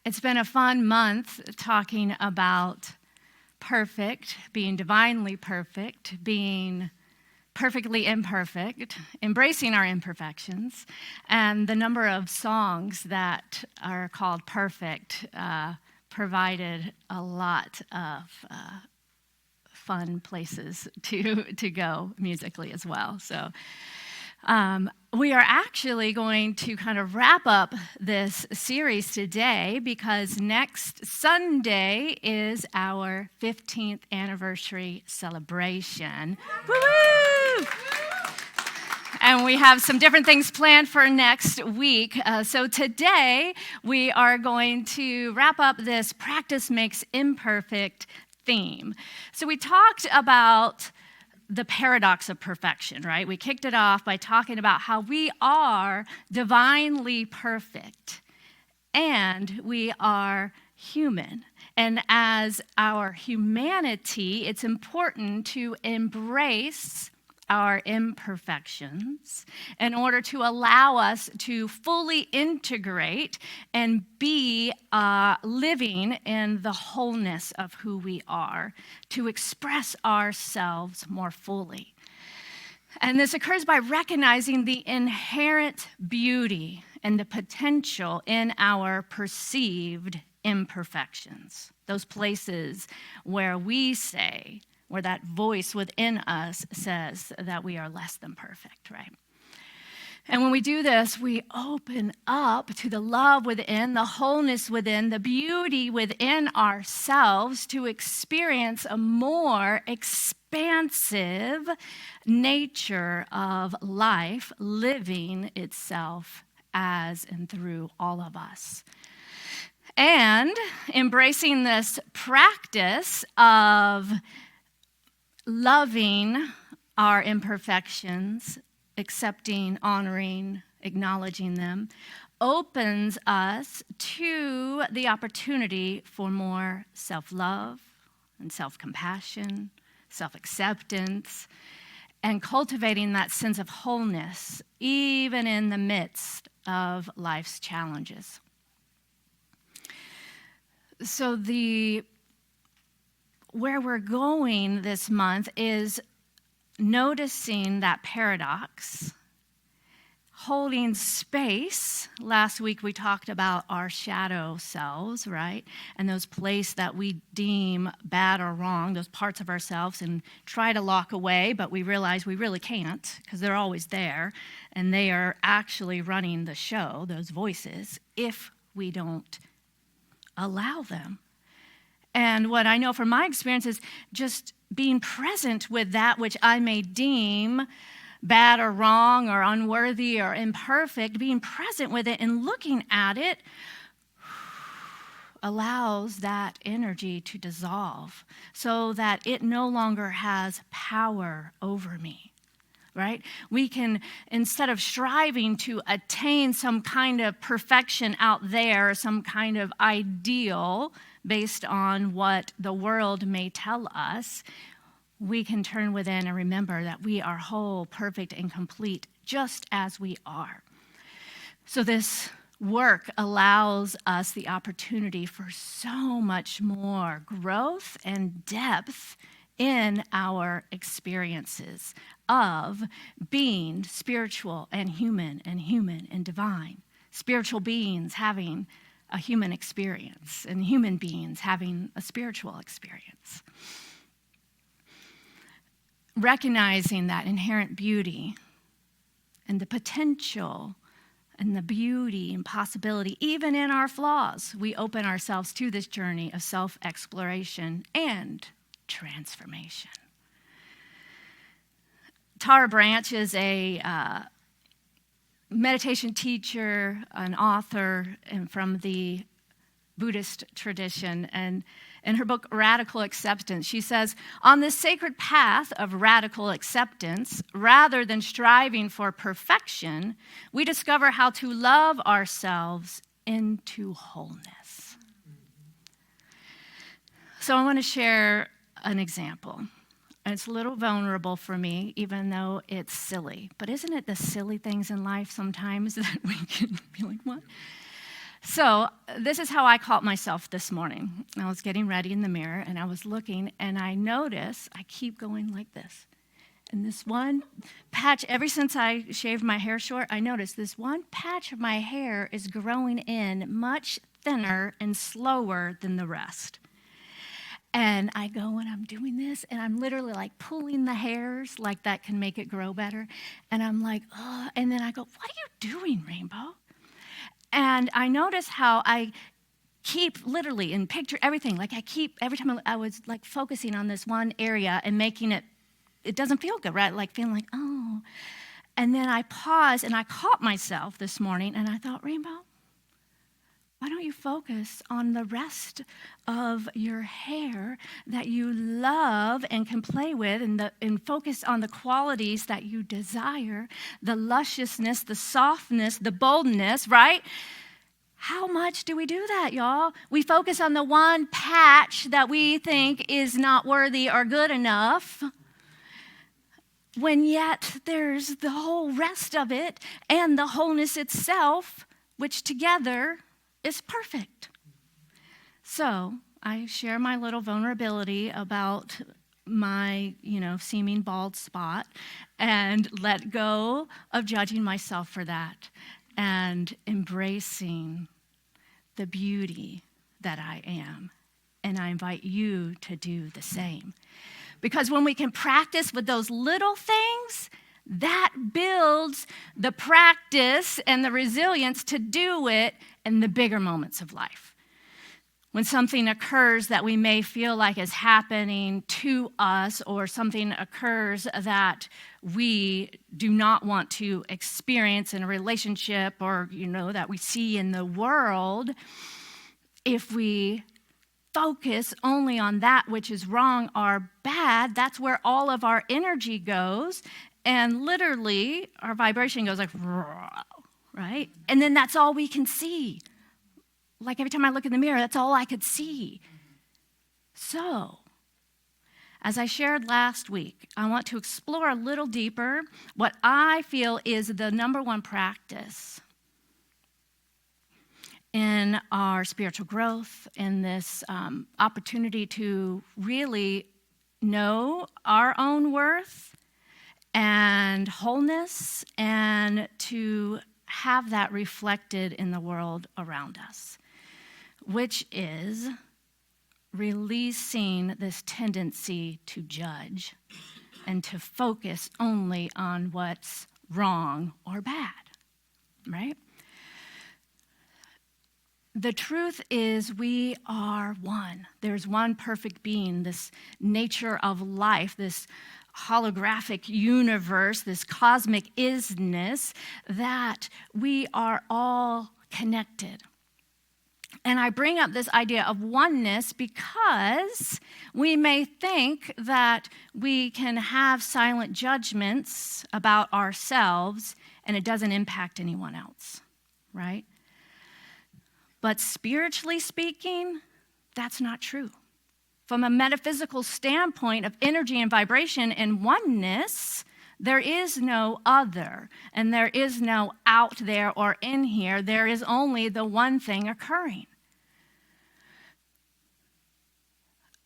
It's been a fun month talking about perfect, being divinely perfect, being perfectly imperfect, embracing our imperfections, and the number of songs that are called Perfect provided a lot of fun places to go musically as well. So we are actually going to kind of wrap up this series today because next Sunday is our 15th anniversary celebration. Woo-woo! And we have some different things planned for next week. So today we are going to wrap up this Practice Makes Imperfect theme. So we talked about the paradox of perfection, right? We kicked it off by talking about how we are divinely perfect and we are human. And as our humanity, it's important to embrace our imperfections in order to allow us to fully integrate and be living in the wholeness of who we are, to express ourselves more fully. And this occurs by recognizing the inherent beauty and the potential in our perceived imperfections, those places where we say, where that voice within us says that we are less than perfect, right? And when we do this, we open up to the love within, the wholeness within, the beauty within ourselves to experience a more expansive nature of life living itself as and through all of us. And embracing this practice of loving our imperfections, accepting, honoring, acknowledging them, opens us to the opportunity for more self-love and self-compassion, self-acceptance, and cultivating that sense of wholeness, even in the midst of life's challenges. So where we're going this month is noticing that paradox, holding space. Last week we talked about our shadow selves, right? And those places that we deem bad or wrong, those parts of ourselves, and try to lock away, but we realize we really can't because they're always there, and they are actually running the show, those voices, if we don't allow them. And what I know from my experience is just being present with that which I may deem bad or wrong or unworthy or imperfect, being present with it and looking at it allows that energy to dissolve so that it no longer has power over me. Right? We can, instead of striving to attain some kind of perfection out there, some kind of ideal based on what the world may tell us, we can turn within and remember that we are whole, perfect, and complete just as we are. So this work allows us the opportunity for so much more growth and depth in our experiences of being spiritual and human and divine. Spiritual beings having a human experience and human beings having a spiritual experience. Recognizing that inherent beauty and the potential and the beauty and possibility, even in our flaws, we open ourselves to this journey of self-exploration and transformation. Tara Branch is a meditation teacher, an author, and from the Buddhist tradition. And in her book, Radical Acceptance, she says, on this sacred path of radical acceptance, rather than striving for perfection, we discover how to love ourselves into wholeness. So I want to share an example. And it's a little vulnerable for me, even though it's silly. But isn't it the silly things in life sometimes that we can be like, what? So this is how I caught myself this morning. I was getting ready in the mirror, and I was looking, and I notice I keep going like this. And this one patch, ever since I shaved my hair short, I noticed this one patch of my hair is growing in much thinner and slower than the rest. And I go and I'm doing this, and I'm literally like pulling the hairs like that can make it grow better. And I'm like, oh, and then I go, what are you doing, Rainbow? And I notice how I keep literally and picture everything. Like every time I was like focusing on this one area and making it doesn't feel good, right? Like feeling like, oh. And then I paused and I caught myself this morning and I thought, Rainbow, why don't you focus on the rest of your hair that you love and can play with, and focus on the qualities that you desire, the lusciousness, the softness, the boldness, right? How much do we do that, y'all? We focus on the one patch that we think is not worthy or good enough, when yet there's the whole rest of it and the wholeness itself, which together is perfect. So I share my little vulnerability about my, seeming bald spot, and let go of judging myself for that and embracing the beauty that I am. And I invite you to do the same. Because when we can practice with those little things, that builds the practice and the resilience to do it in the bigger moments of life. When something occurs that we may feel like is happening to us, or something occurs that we do not want to experience in a relationship, or that we see in the world, if we focus only on that which is wrong or bad, that's where all of our energy goes, and literally our vibration goes like, right? And then that's all we can see. Like every time I look in the mirror, that's all I could see. So, as I shared last week, I want to explore a little deeper what I feel is the number one practice in our spiritual growth, in this opportunity to really know our own worth and wholeness, and to have that reflected in the world around us, which is releasing this tendency to judge and to focus only on what's wrong or bad, right? The truth is we are one. There's one perfect being, this nature of life, this holographic universe, this cosmic isness, that we are all connected. And I bring up this idea of oneness because we may think that we can have silent judgments about ourselves and it doesn't impact anyone else, right? But spiritually speaking, that's not true. From a metaphysical standpoint of energy and vibration and oneness, there is no other, and there is no out there or in here. There is only the one thing occurring.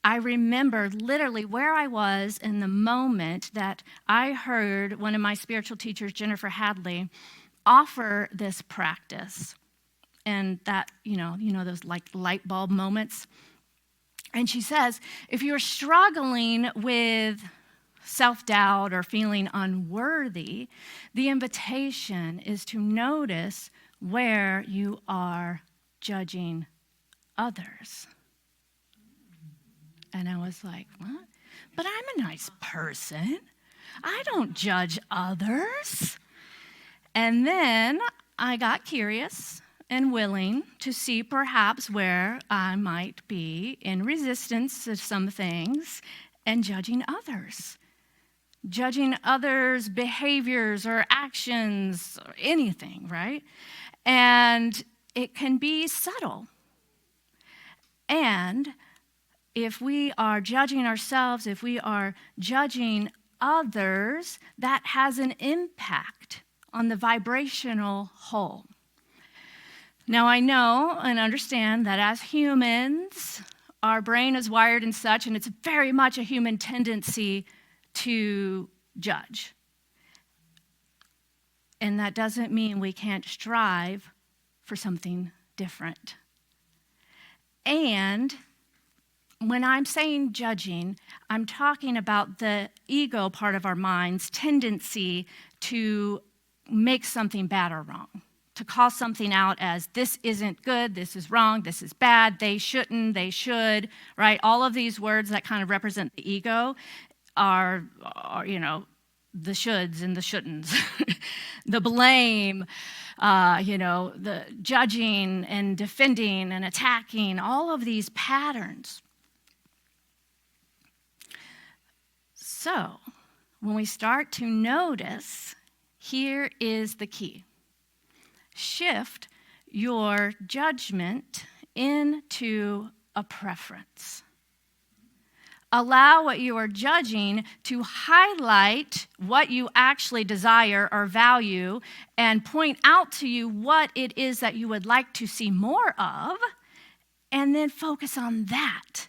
I remember literally where I was in the moment that I heard one of my spiritual teachers, Jennifer Hadley, offer this practice. And that, those like light bulb moments. And she says, if you're struggling with self-doubt or feeling unworthy, the invitation is to notice where you are judging others. And I was like, what? But I'm a nice person. I don't judge others. And then I got curious and willing to see perhaps where I might be in resistance to some things and judging others behaviors or actions or anything, right? And it can be subtle. And if we are judging ourselves, if we are judging others, that has an impact on the vibrational whole. Now, I know and understand that as humans, our brain is wired and such, and it's very much a human tendency to judge. And that doesn't mean we can't strive for something different. And when I'm saying judging, I'm talking about the ego part of our mind's tendency to make something bad or wrong, to call something out as this isn't good, this is wrong, this is bad, they shouldn't, they should, right? All of these words that kind of represent the ego are the shoulds and the shouldn'ts, the blame, the judging and defending and attacking, all of these patterns. So, when we start to notice, here is the key. Shift your judgment into a preference. Allow what you are judging to highlight what you actually desire or value and point out to you what it is that you would like to see more of, and then focus on that.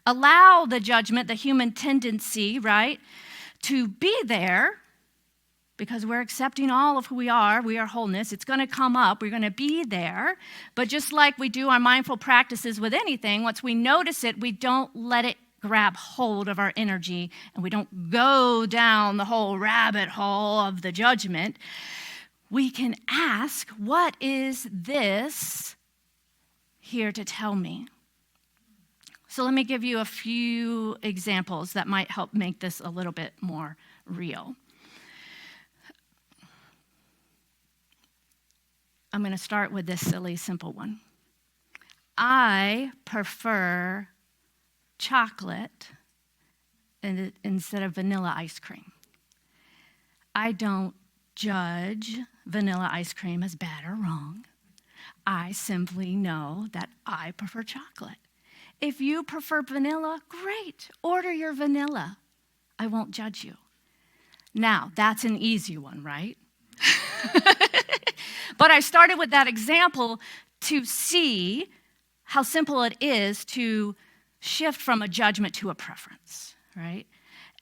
Allow the judgment, the human tendency, right, to be there because we're accepting all of who we are wholeness. It's going to come up. We're going to be there. But just like we do our mindful practices with anything, once we notice it, we don't let it grab hold of our energy, and we don't go down the whole rabbit hole of the judgment. We can ask, what is this here to tell me? So let me give you a few examples that might help make this a little bit more real. I'm going to start with this silly, simple one. I prefer chocolate instead of vanilla ice cream. I don't judge vanilla ice cream as bad or wrong. I simply know that I prefer chocolate. If you prefer vanilla, great. Order your vanilla. I won't judge you. Now, that's an easy one, right? But I started with that example to see how simple it is to shift from a judgment to a preference, right?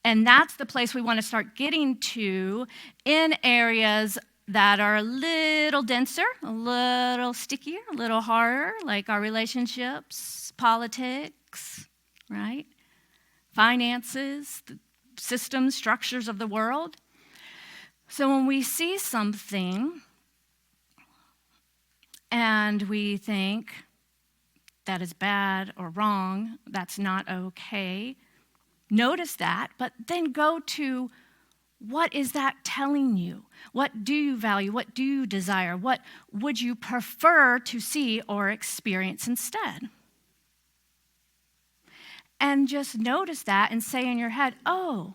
And that's the place we want to start getting to in areas that are a little denser, a little stickier, a little harder, like our relationships, politics, right? Finances, the systems, structures of the world. So when we see something and we think that is bad or wrong, that's not okay, notice that, but then go to, what is that telling you? What do you value? What do you desire? What would you prefer to see or experience instead? And just notice that and say in your head, oh,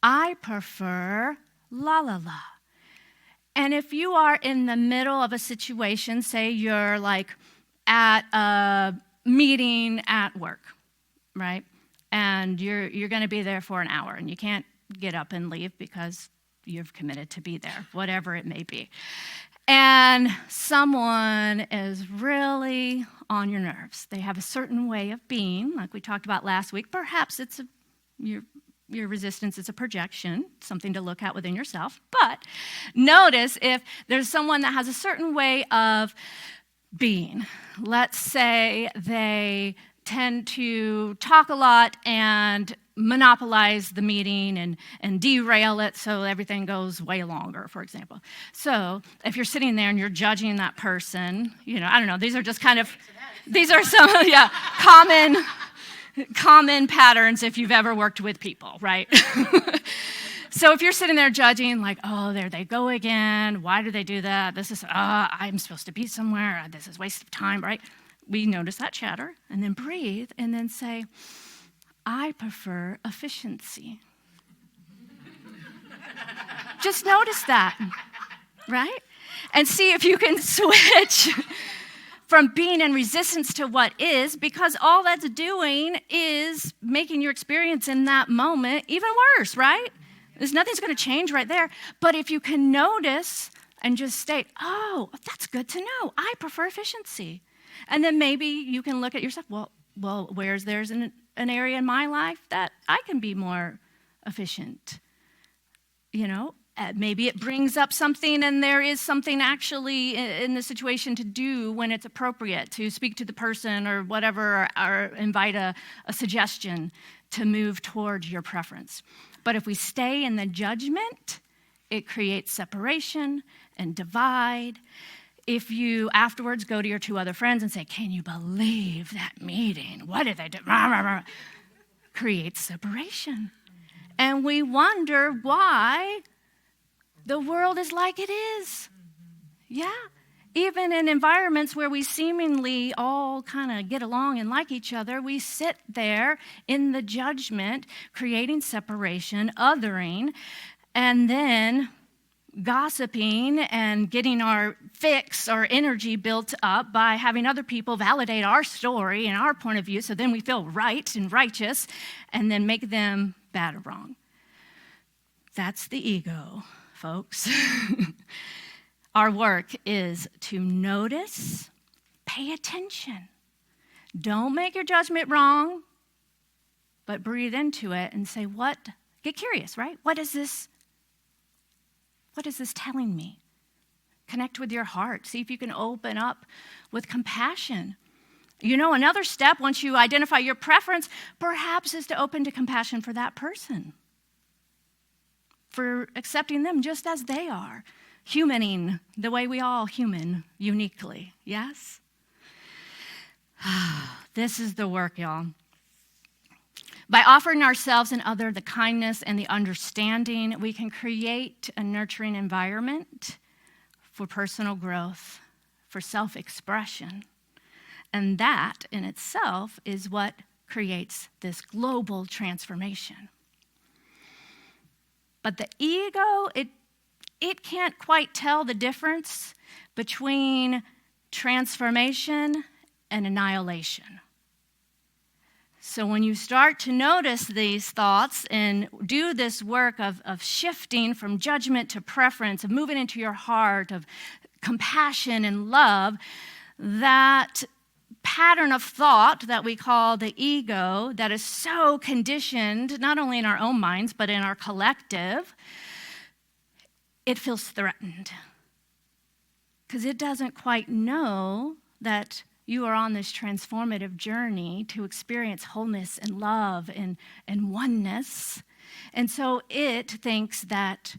I prefer la la la. And if you are in the middle of a situation, say you're like at a meeting at work, right? And you're going to be there for an hour, and you can't get up and leave because you've committed to be there, whatever it may be. And someone is really on your nerves. They have a certain way of being, like we talked about last week. Perhaps it's your resistance is a projection, something to look at within yourself. But notice if there's someone that has a certain way of being. Let's say they tend to talk a lot and monopolize the meeting and derail it so everything goes way longer, for example. So if you're sitting there and you're judging that person, I don't know, these are just kind of, these are some, common patterns if you've ever worked with people, right? So if you're sitting there judging, like, oh, there they go again. Why do they do that? This is, I'm supposed to be somewhere. This is a waste of time, right? We notice that chatter and then breathe and then say, I prefer efficiency. Just notice that, right? And see if you can switch from being in resistance to what is, because all that's doing is making your experience in that moment even worse, right? Nothing's going to change right there. But if you can notice and just state, oh, that's good to know. I prefer efficiency. And then maybe you can look at yourself, well, there's an area in my life that I can be more efficient. Maybe it brings up something and there is something actually in the situation to do when it's appropriate to speak to the person or whatever, or invite a suggestion to move towards your preference. But if we stay in the judgment, it creates separation and divide. If you afterwards go to your two other friends and say, can you believe that meeting? What did they do? Creates separation. And we wonder why the world is like it is. Yeah. Even in environments where we seemingly all kind of get along and like each other, we sit there in the judgment, creating separation, othering, and then gossiping and getting our energy built up by having other people validate our story and our point of view, so then we feel right and righteous, and then make them bad or wrong. That's the ego, folks. Our work is to notice, pay attention. Don't make your judgment wrong, but breathe into it and say, get curious, right? What is this telling me? Connect with your heart. See if you can open up with compassion. Another step, once you identify your preference, perhaps is to open to compassion for that person, for accepting them just as they are, humaning the way we all human uniquely, yes? This is the work, y'all. By offering ourselves and others the kindness and the understanding, we can create a nurturing environment for personal growth, for self-expression. And that in itself is what creates this global transformation. But the ego, it can't quite tell the difference between transformation and annihilation. So when you start to notice these thoughts and do this work of shifting from judgment to preference, of moving into your heart, of compassion and love, that pattern of thought that we call the ego, that is so conditioned, not only in our own minds, but in our collective, it feels threatened. Because it doesn't quite know that you are on this transformative journey to experience wholeness and love and oneness. And so it thinks that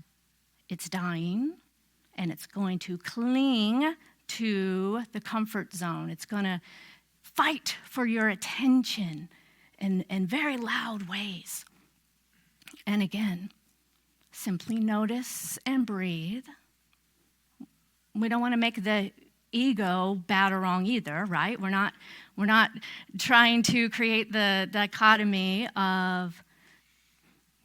it's dying and it's going to cling to the comfort zone. It's going to fight for your attention in very loud ways. And again, simply notice and breathe. We don't want to make the ego bad or wrong either, right? We're not trying to create the dichotomy of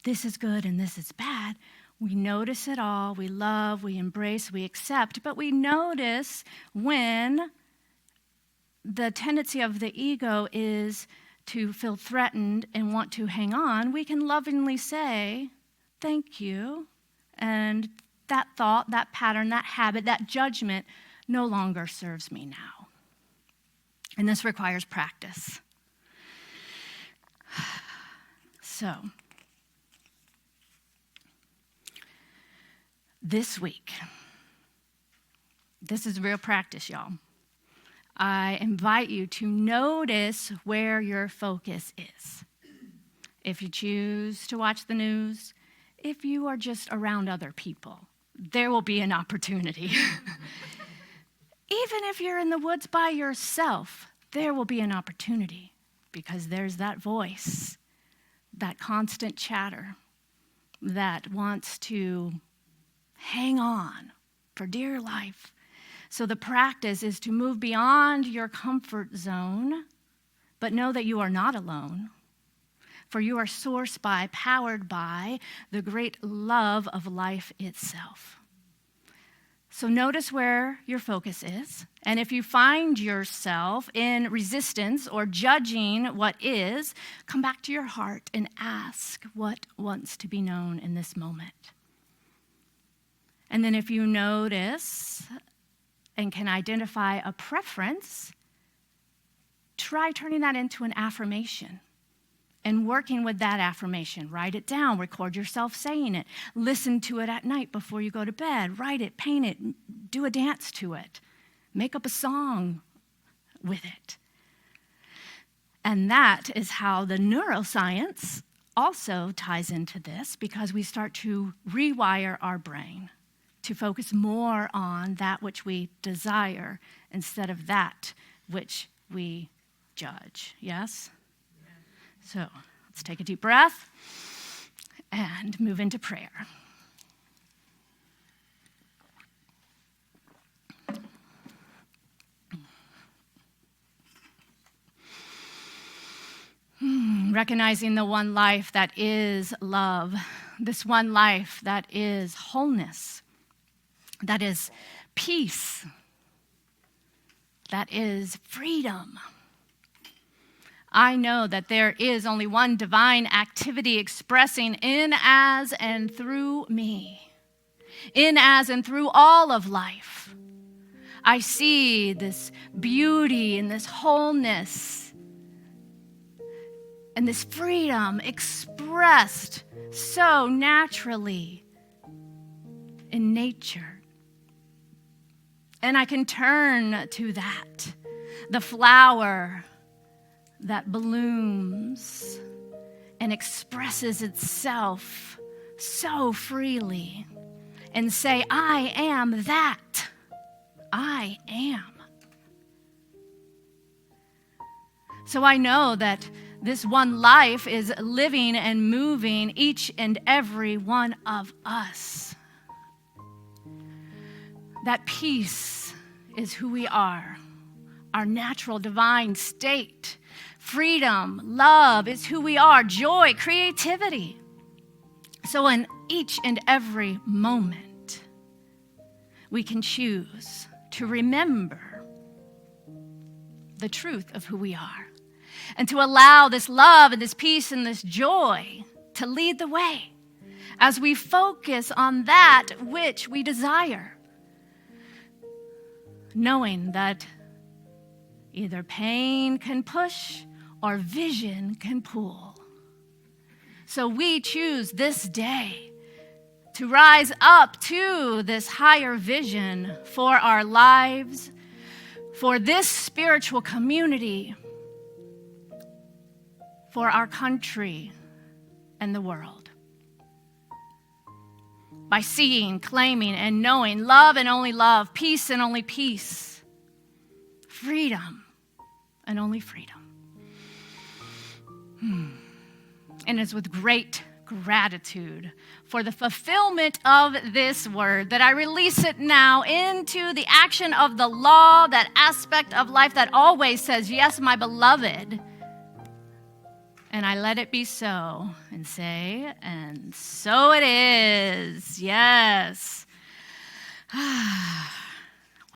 this is good and this is bad. We notice it all, we love, we embrace, we accept, but we notice when the tendency of the ego is to feel threatened and want to hang on. We can lovingly say, thank you, and that thought, that pattern, that habit, that judgment no longer serves me now. And this requires practice. So, this week, this is real practice, y'all. I invite you to notice where your focus is. If you choose to watch the news, if you are just around other people, there will be an opportunity. Even if you're in the woods by yourself, there will be an opportunity, because there's that voice, that constant chatter that wants to hang on for dear life. So the practice is to move beyond your comfort zone, but know that you are not alone, for you are sourced by, powered by the great love of life itself. So notice where your focus is, and if you find yourself in resistance or judging what is, come back to your heart and ask what wants to be known in this moment. And then if you notice and can identify a preference, try turning that into an affirmation and working with that affirmation. Write it down, record yourself saying it, listen to it at night before you go to bed, write it, paint it, do a dance to it, make up a song with it. And that is how the neuroscience also ties into this, because we start to rewire our brain to focus more on that which we desire instead of that which we judge. Yes? So let's take a deep breath and move into prayer. Recognizing the one life that is love, this one life that is wholeness, that is peace, that is freedom. I know that there is only one divine activity expressing in, as, and through me, in, as, and through all of life. I see this beauty and this wholeness and this freedom expressed so naturally in nature. And I can turn to that, the flower that blooms and expresses itself so freely, and say, I am that. I am. So I know that this one life is living and moving each and every one of us. That peace is who we are, our natural divine state. Freedom, love is who we are. Joy, creativity. So in each and every moment, we can choose to remember the truth of who we are and to allow this love and this peace and this joy to lead the way as we focus on that which we desire, knowing that either pain can push or vision can pull. So we choose this day to rise up to this higher vision for our lives, for this spiritual community, for our country and the world. By seeing, claiming, and knowing love and only love, peace and only peace, freedom and only freedom. And it's with great gratitude for the fulfillment of this word that I release it now into the action of the law, that aspect of life that always says, yes, my beloved. And I let it be so, and say, and so it is. Yes.